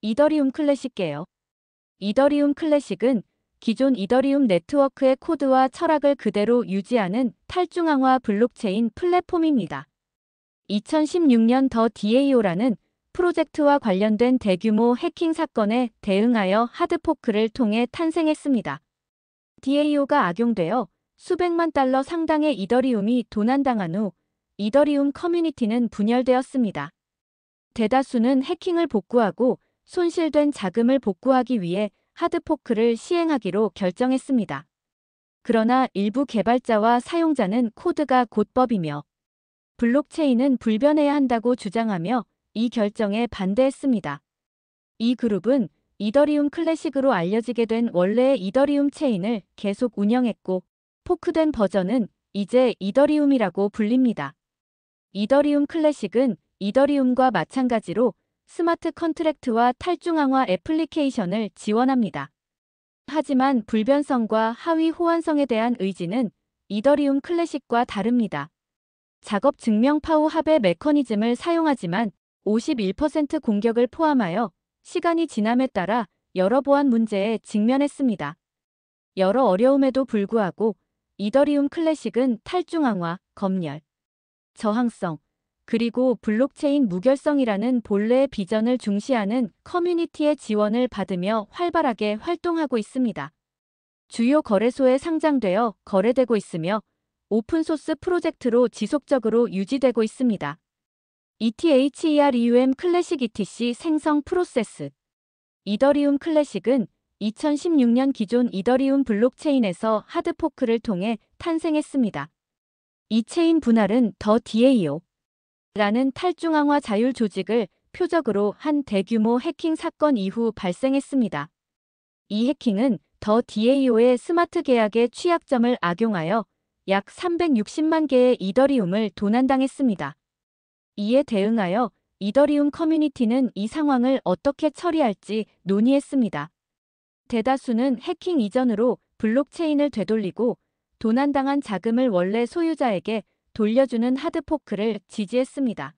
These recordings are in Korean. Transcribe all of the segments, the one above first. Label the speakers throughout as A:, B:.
A: 이더리움 클래식 계열. 이더리움 클래식은 기존 이더리움 네트워크의 코드와 철학을 그대로 유지하는 탈중앙화 블록체인 플랫폼입니다. 2016년 더 DAO라는 프로젝트와 관련된 대규모 해킹 사건에 대응하여 하드포크를 통해 탄생했습니다. DAO가 악용되어 수백만 달러 상당의 이더리움이 도난당한 후 이더리움 커뮤니티는 분열되었습니다. 대다수는 해킹을 복구하고 손실된 자금을 복구하기 위해 하드포크를 시행하기로 결정했습니다. 그러나 일부 개발자와 사용자는 코드가 곧법이며 블록체인은 불변해야 한다고 주장하며 이 결정에 반대했습니다. 이 그룹은 이더리움 클래식으로 알려지게 된 원래의 이더리움 체인을 계속 운영했고 포크된 버전은 이제 이더리움이라고 불립니다. 이더리움 클래식은 이더리움과 마찬가지로 스마트 컨트랙트와 탈중앙화 애플리케이션을 지원합니다. 하지만 불변성과 하위 호환성에 대한 의지는 이더리움 클래식과 다릅니다. 작업 증명 파우 합의 메커니즘을 사용하지만 51% 공격을 포함하여 시간이 지남에 따라 여러 보안 문제에 직면했습니다. 여러 어려움에도 불구하고 이더리움 클래식은 탈중앙화, 검열, 저항성, 그리고 블록체인 무결성이라는 본래의 비전을 중시하는 커뮤니티의 지원을 받으며 활발하게 활동하고 있습니다. 주요 거래소에 상장되어 거래되고 있으며 오픈소스 프로젝트로 지속적으로 유지되고 있습니다. ETHEREUM 클래식 ETC 생성 프로세스. 이더리움 클래식은 2016년 기존 이더리움 블록체인에서 하드포크를 통해 탄생했습니다. 이 체인 분할은 더 DAO 라는 탈중앙화 자율 조직을 표적으로 한 대규모 해킹 사건 이후 발생했습니다. 이 해킹은 더 DAO의 스마트 계약의 취약점을 악용하여 약 360만 개의 이더리움을 도난당했습니다. 이에 대응하여 이더리움 커뮤니티는 이 상황을 어떻게 처리할지 논의했습니다. 대다수는 해킹 이전으로 블록체인을 되돌리고 도난당한 자금을 원래 소유자에게 돌려주는 하드포크를 지지했습니다.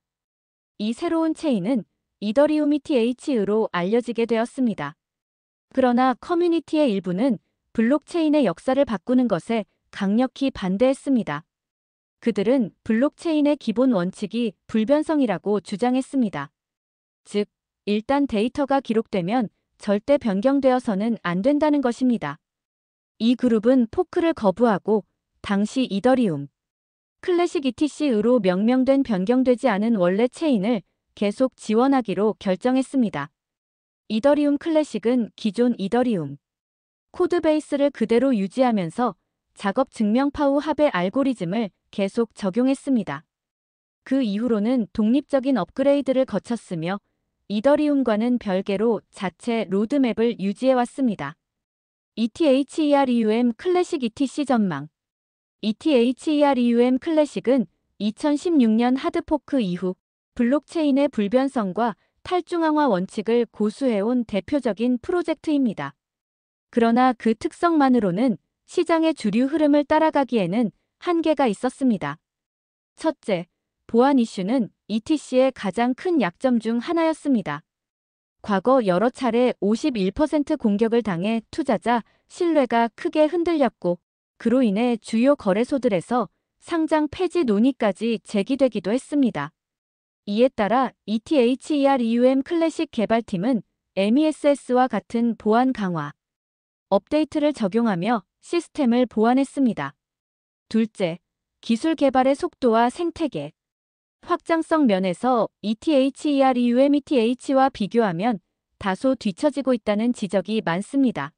A: 이 새로운 체인은 이더리움 ETH으로 알려지게 되었습니다. 그러나 커뮤니티의 일부는 블록체인의 역사를 바꾸는 것에 강력히 반대했습니다. 그들은 블록체인의 기본 원칙이 불변성이라고 주장했습니다. 즉, 일단 데이터가 기록되면 절대 변경되어서는 안 된다는 것입니다. 이 그룹은 포크를 거부하고 당시 이더리움 클래식 ETC으로 명명된 변경되지 않은 원래 체인을 계속 지원하기로 결정했습니다. 이더리움 클래식은 기존 이더리움 코드베이스를 그대로 유지하면서 작업 증명 파우 합의 알고리즘을 계속 적용했습니다. 그 이후로는 독립적인 업그레이드를 거쳤으며 이더리움과는 별개로 자체 로드맵을 유지해왔습니다. ETHEREUM 클래식 ETC 전망. ETHEREUM 클래식은 2016년 하드포크 이후 블록체인의 불변성과 탈중앙화 원칙을 고수해온 대표적인 프로젝트입니다. 그러나 그 특성만으로는 시장의 주류 흐름을 따라가기에는 한계가 있었습니다. 첫째, 보안 이슈는 ETC의 가장 큰 약점 중 하나였습니다. 과거 여러 차례 51% 공격을 당해 투자자 신뢰가 크게 흔들렸고 그로 인해 주요 거래소들에서 상장 폐지 논의까지 제기되기도 했습니다. 이에 따라 ETHEREUM 클래식 개발팀은 MESS와 같은 보안 강화 업데이트를 적용하며 시스템을 보완했습니다. 둘째, 기술 개발의 속도와 생태계 확장성 면에서 ETHEREUM ETH와 비교하면 다소 뒤처지고 있다는 지적이 많습니다.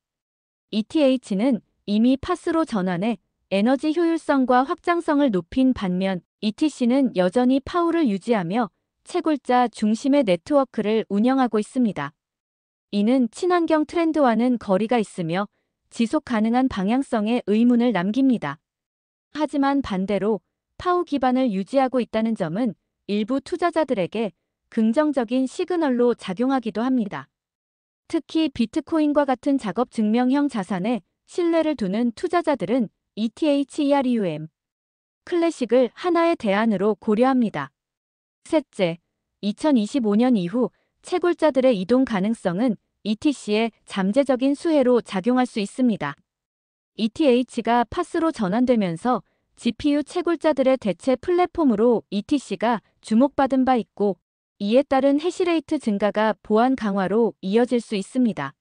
A: ETH는 이미 파스로 전환해 에너지 효율성과 확장성을 높인 반면 ETC는 여전히 파우를 유지하며 채굴자 중심의 네트워크를 운영하고 있습니다. 이는 친환경 트렌드와는 거리가 있으며 지속 가능한 방향성에 의문을 남깁니다. 하지만 반대로 파우 기반을 유지하고 있다는 점은 일부 투자자들에게 긍정적인 시그널로 작용하기도 합니다. 특히 비트코인과 같은 작업 증명형 자산에 신뢰를 두는 투자자들은 ETHEREUM 클래식을 하나의 대안으로 고려합니다. 셋째, 2025년 이후 채굴자들의 이동 가능성은 ETC의 잠재적인 수혜로 작용할 수 있습니다. ETH가 파스로 전환되면서 GPU 채굴자들의 대체 플랫폼으로 ETC가 주목받은 바 있고, 이에 따른 해시레이트 증가가 보안 강화로 이어질 수 있습니다.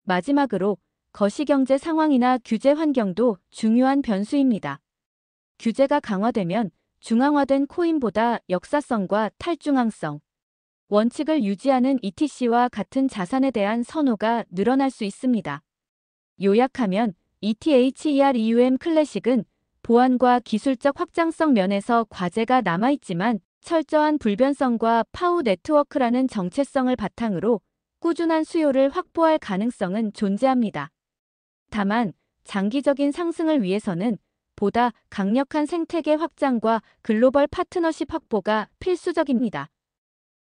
A: 마지막으로 거시경제 상황이나 규제 환경도 중요한 변수입니다. 규제가 강화되면 중앙화된 코인보다 역사성과 탈중앙성, 원칙을 유지하는 ETC와 같은 자산에 대한 선호가 늘어날 수 있습니다. 요약하면 ETHEREUM 클래식은 보안과 기술적 확장성 면에서 과제가 남아있지만 철저한 불변성과 파우 네트워크라는 정체성을 바탕으로 꾸준한 수요를 확보할 가능성은 존재합니다. 다만 장기적인 상승을 위해서는 보다 강력한 생태계 확장과 글로벌 파트너십 확보가 필수적입니다.